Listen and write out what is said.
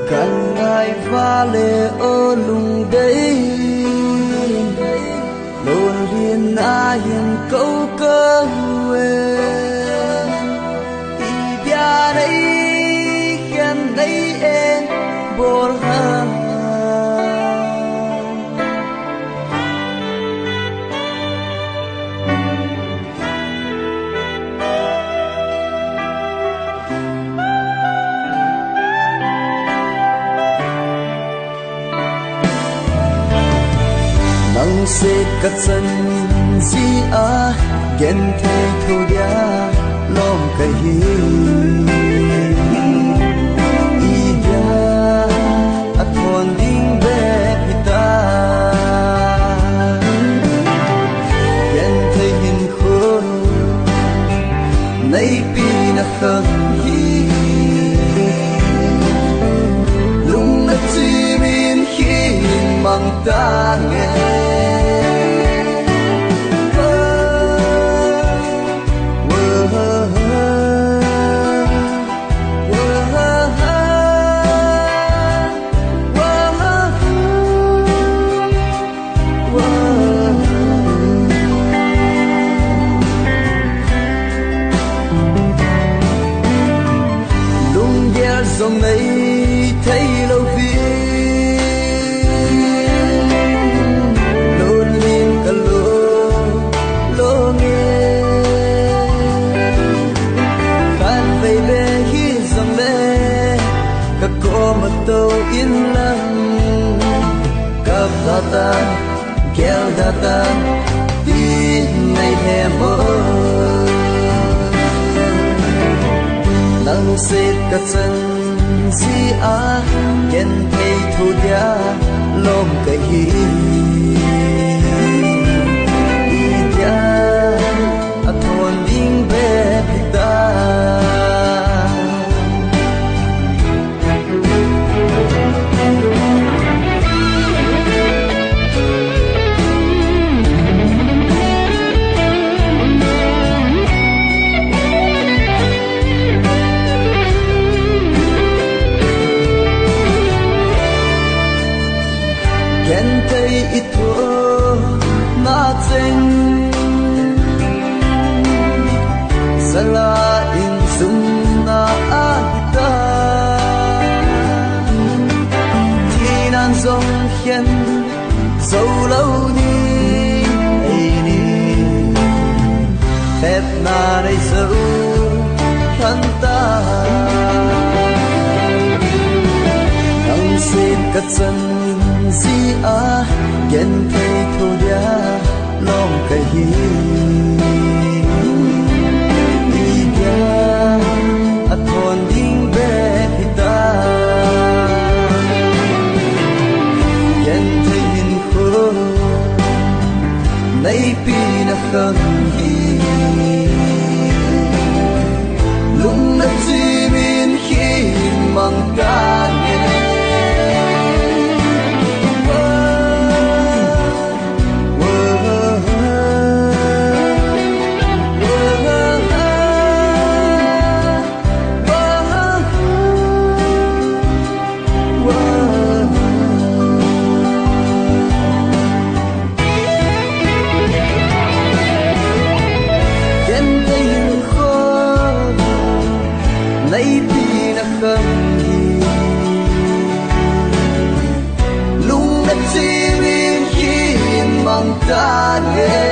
cần ai va lệ ở lùng đây luôn liền ai hiền câu cơ huề ibia đây khen đây em bồi ha nắng sẽ cắt chân gì à ghen thay thâu dia lom cái hi ida at thon ding be pita ghen thay hin khô nay pi na khang hi lung na chi min hi mang ta nghe dòng này thấy lâu phiền luôn lên cả lô nghe khăn về bề khi dòng lệ các cô mà tàu yên lặng cặp ta tan kéo ta tan tin ngày hè mơ nắng sẽ cắt chân si a ghen thay thu dia lom cái hi dia a thon ding be pita ghen thay ít thua na chênh sala in sum na ta thi nan dòng khen dấu lâu đi ai đi phép na đây dấu thân ta nắng xin cắt chân si a ghen thay thu dia lom cái hi dia a thon ding be pita ghen thay hin khô nay pi na khang hi lung na chi min khi mang ta nghe nay pi na khang hi lung na chi min khi mang ta nghe